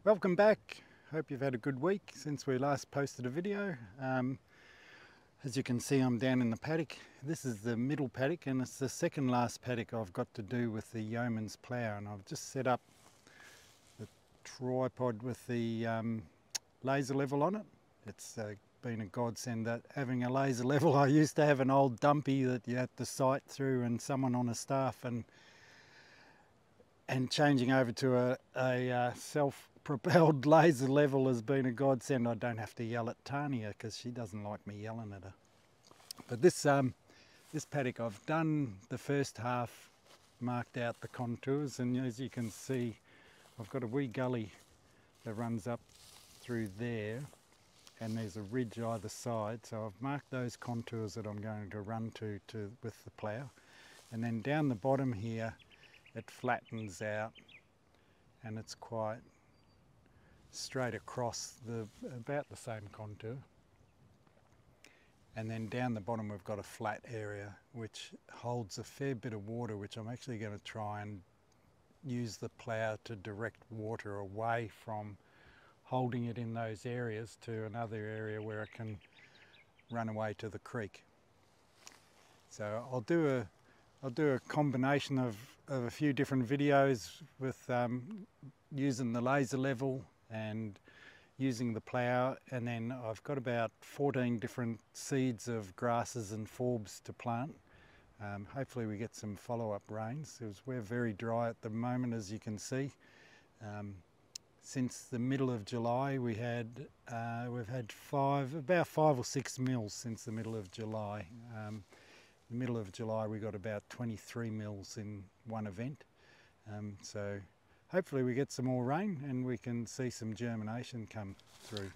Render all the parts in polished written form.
Welcome back. Hope you've had a good week since we last posted a video. As you can see, I'm down in the paddock. This is the middle paddock and it's the second last paddock I've got to do with the Yeomans Plow, and I've just set up the tripod with the laser level on it. It's been a godsend that having a laser level. I used to have an old dumpy that you had to sight through and someone on a staff, and changing over to a self-propelled laser level has been a godsend. I don't have to yell at Tanya because she doesn't like me yelling at her. But this paddock, I've done the first half, marked out the contours, and as you can see, I've got a wee gully that runs up through there, and there's a ridge either side. So I've marked those contours that I'm going to run to with the plough, and then down the bottom here, it flattens out and it's quite straight across, about the same contour. And then down the bottom we've got a flat area which holds a fair bit of water, which I'm actually going to try and use the plough to direct water away from holding it in those areas to another area where it can run away to the creek. So I'll do a combination of a few different videos with using the laser level and using the plough, and then I've got about 14 different seeds of grasses and forbs to plant. Hopefully we get some follow-up rains. We're very dry at the moment, as you can see. Since the middle of July we've had about 5 or 6 mils since the middle of July. The middle of July we got about 23 mils in one event, so hopefully we get some more rain and we can see some germination come through.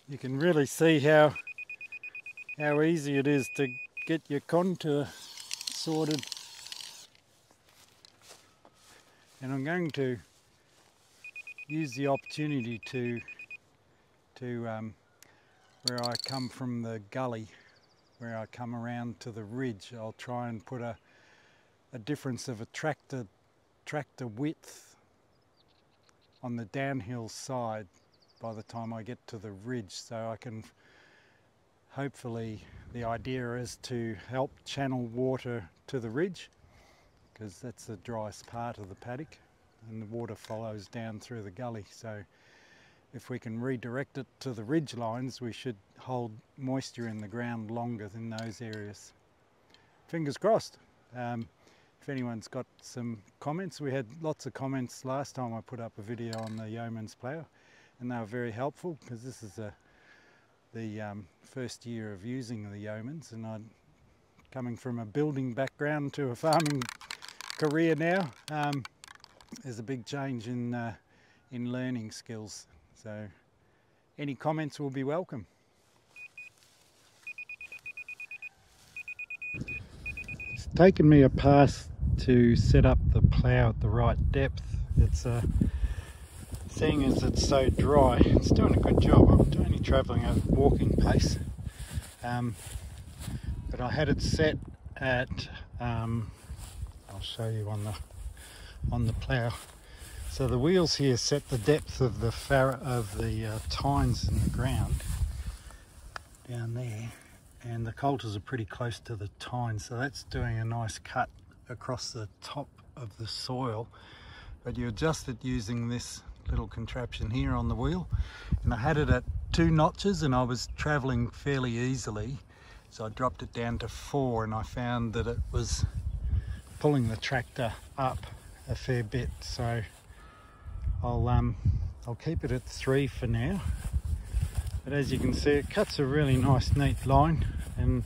You can really see how easy it is to get your contour sorted. And I'm going to use the opportunity to where I come from the gully, where I come around to the ridge, I'll try and put a difference of a tractor width on the downhill side by the time I get to the ridge, so I can hopefully, the idea is to help channel water to the ridge, because that's the driest part of the paddock and the water follows down through the gully. So if we can redirect it to the ridge lines, we should hold moisture in the ground longer in those areas. Fingers crossed. If anyone's got some comments, we had lots of comments last time I put up a video on the Yeomans Plow, and they were very helpful, because this is the first year of using the Yeomans, and I'm coming from a building background to a farming career now. There's a big change in learning skills, so any comments will be welcome. It's taken me a pass to set up the plough at the right depth. It's seeing as it's so dry, it's doing a good job. I'm only travelling at walking pace, but I had it set at I'll show you on the plough. So the wheels here set the depth of the tines in the ground down there, and the coulters are pretty close to the tines, so that's doing a nice cut across the top of the soil. But you adjust it using this little contraption here on the wheel, and I had it at 2 notches and I was travelling fairly easily, so I dropped it down to 4, and I found that it was pulling the tractor up a fair bit, so I'll keep it at 3 for now. But as you can see, it cuts a really nice neat line, and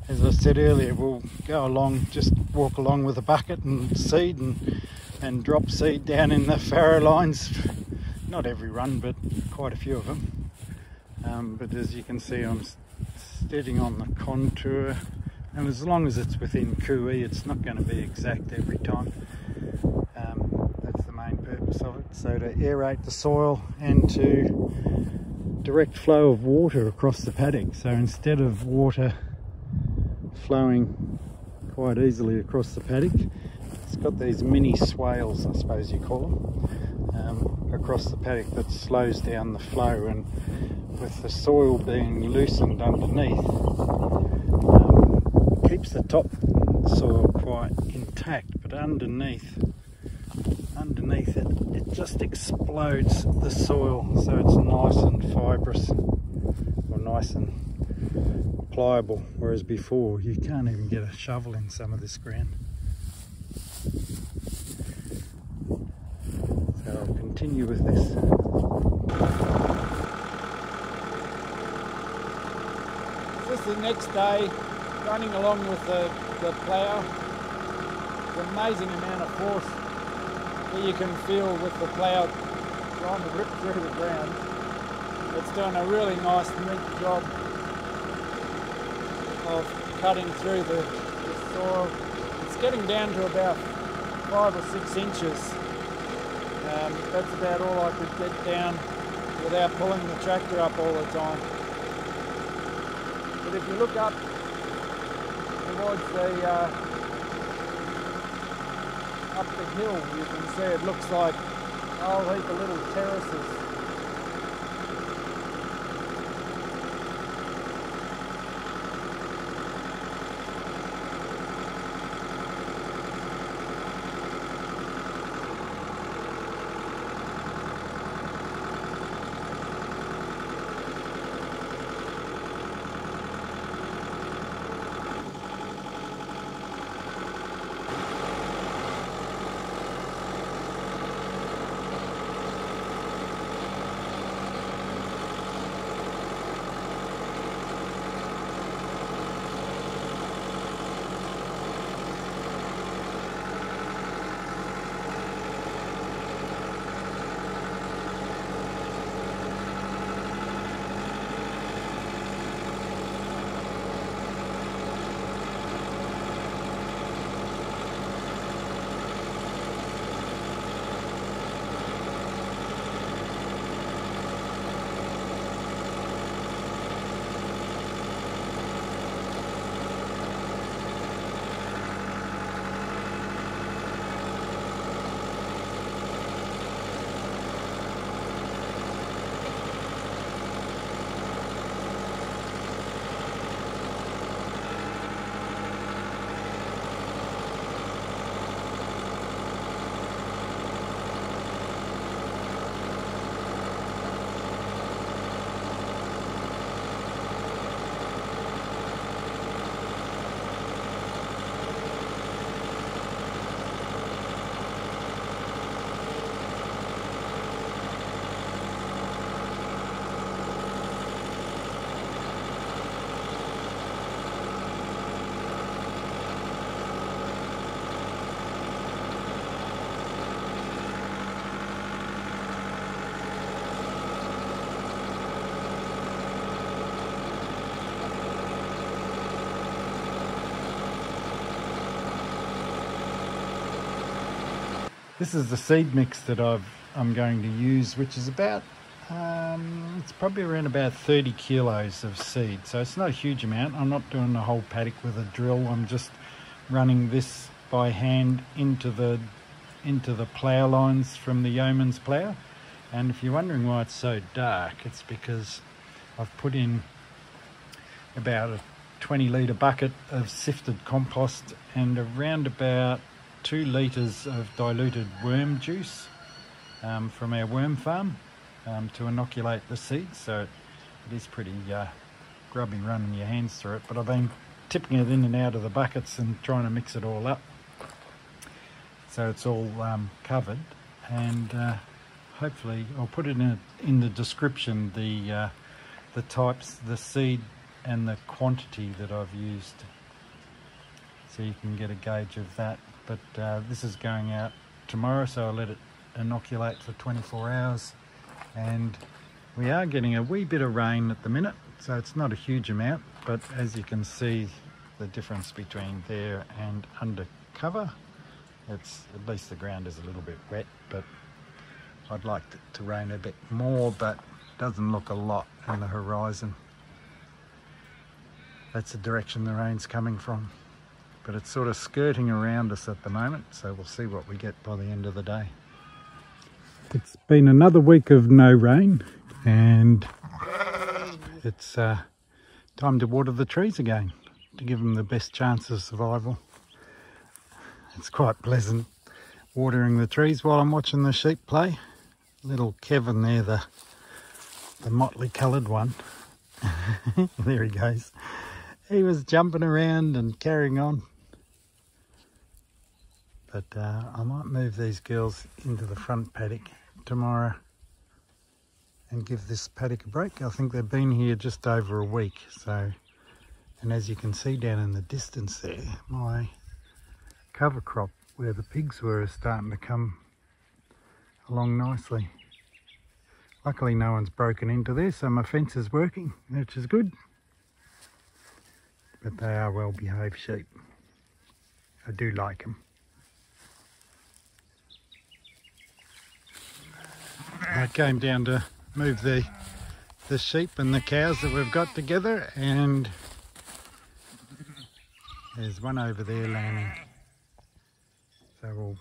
as I said earlier, we'll go along, just walk along with a bucket and seed and drop seed down in the farrow lines. Not every run, but quite a few of them. but as you can see, I'm steadying on the contour, and as long as it's within cooee, it's not going to be exact every time. That's the main purpose of it, so to aerate the soil and to direct flow of water across the paddock. So instead of water flowing quite easily across the paddock, it's got these mini swales, I suppose you call them, across the paddock that slows down the flow, and with the soil being loosened underneath, keeps the top soil quite intact, but underneath it just explodes the soil, so it's nice and fibrous, or nice and pliable, whereas before you can't even get a shovel in some of this ground. So I'll continue with this. This is the next day, running along with the plough. It's an amazing amount of force that you can feel with the plough trying to rip through the ground. It's doing a really nice, neat job of cutting through the soil. It's getting down to about 5 or 6 inches. That's about all I could get down without pulling the tractor up all the time. But if you look up towards up the hill, you can see it looks like a whole heap of little terraces. This is the seed mix that I'm going to use, which is about, it's probably around about 30 kilos of seed. So it's not a huge amount. I'm not doing the whole paddock with a drill. I'm just running this by hand into the plough lines from the Yeomans Plow. And if you're wondering why it's so dark, it's because I've put in about a 20-litre bucket of sifted compost and around about 2 litres of diluted worm juice from our worm farm to inoculate the seeds. So it is pretty grubby running your hands through it, but I've been tipping it in and out of the buckets and trying to mix it all up so it's all covered. And hopefully I'll put it in the description, the types, the seed and the quantity that I've used, so you can get a gauge of that. But this is going out tomorrow, so I'll let it inoculate for 24 hours and We are getting a wee bit of rain at the minute, so it's not a huge amount, but as you can see the difference between there and under cover, it's at least the ground is a little bit wet, but I'd like it to rain a bit more, but it doesn't look a lot on the horizon. That's the direction the rain's coming from, but it's sort of skirting around us at the moment, so we'll see what we get by the end of the day. It's been another week of no rain, and it's time to water the trees again to give them the best chance of survival. It's quite pleasant watering the trees while I'm watching the sheep play. Little Kevin there, the motley coloured one, there he goes. He was jumping around and carrying on. But I might move these girls into the front paddock tomorrow and give this paddock a break. I think they've been here just over a week, so, and as you can see down in the distance there, my cover crop where the pigs were is starting to come along nicely. Luckily no one's broken into there, so my fence is working, which is good. But they are well behaved sheep. I do like them. I came down to move the sheep and the cows that we've got together, and there's one over there lambing. So we'll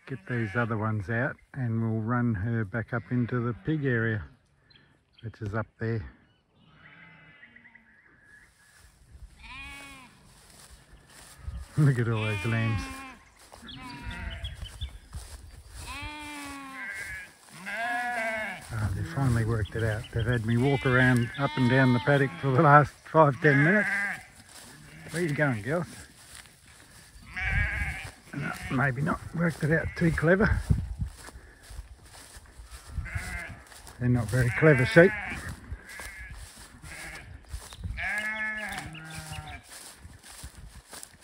get these other ones out and we'll run her back up into the pig area, which is up there. Look at all those lambs. Oh, they finally worked it out. They've had me walk around up and down the paddock for the last 5-10 minutes. Where are you going, girls? No, maybe not worked it out too clever. They're not very clever sheep.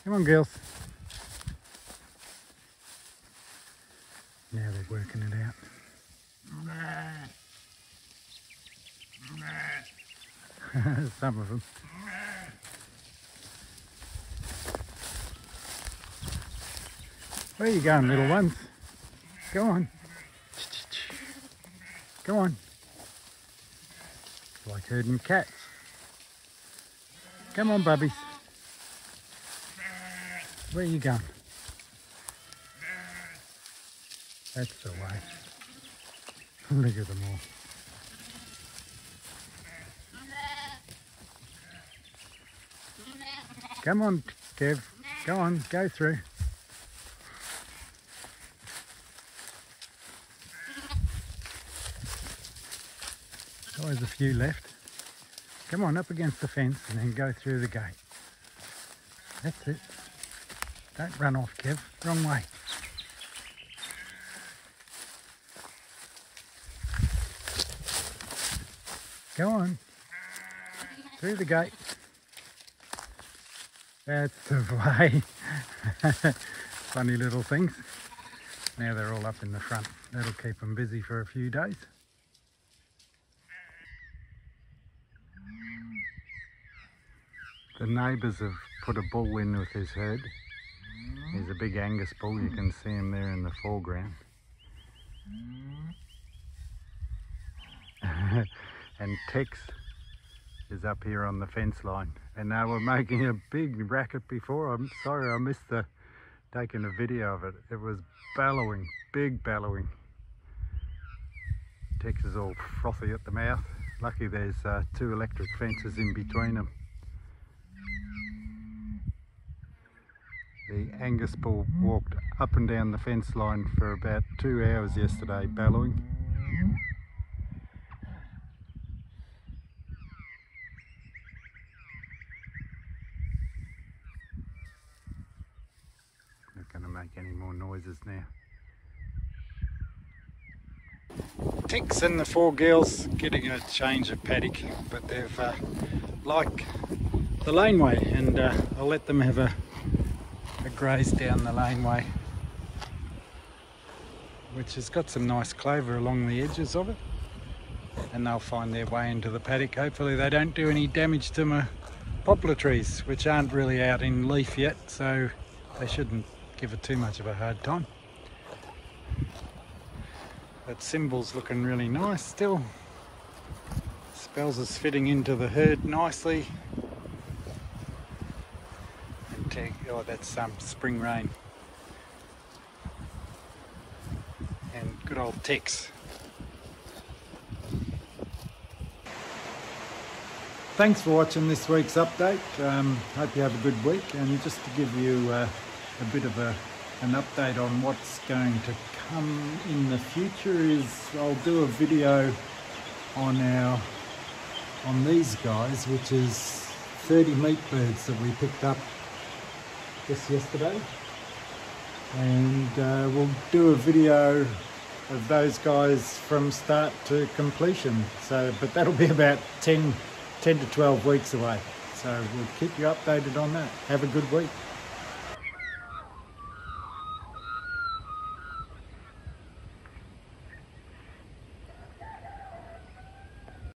Come on, girls. Now they're working it out. Some of them. Where are you going, little ones? Go on. Go on. It's like herding cats. Come on, bubbies. Where are you going? That's the way. Look at them all. Come on, Kev. Go on, go through. There's always a few left. Come on, up against the fence and then go through the gate. That's it. Don't run off, Kev. Wrong way. Go on. Through the gate. That's the way. Funny little things. Now they're all up in the front. That'll keep them busy for a few days. The neighbours have put a bull in with his herd. He's a big Angus bull. You can see him there in the foreground. And Tex is up here on the fence line, and they were making a big racket before. I'm sorry I missed taking a video of it. It was bellowing, big bellowing. Tex is all frothy at the mouth. Lucky there's 2 electric fences in between them. The Angus bull walked up and down the fence line for about 2 hours yesterday, bellowing. Not going to make any more noises now. Tex and the 4 girls getting a change of paddock, but they've like the laneway, and I'll let them have a graze down the laneway, which has got some nice clover along the edges of it. and they'll find their way into the paddock. Hopefully they don't do any damage to my poplar trees, which aren't really out in leaf yet, so they shouldn't give it too much of a hard time. That symbol's looking really nice still. Spells us fitting into the herd nicely. And oh, that's spring rain. And good old Tex. Thanks for watching this week's update. Hope you have a good week, and just to give you a bit of an update on what's going to come in the future is I'll do a video on these guys, which is 30 meat birds that we picked up just yesterday, and we'll do a video of those guys from start to completion. So, but that'll be about 10 to 12 weeks away. So we'll keep you updated on that. Have a good week.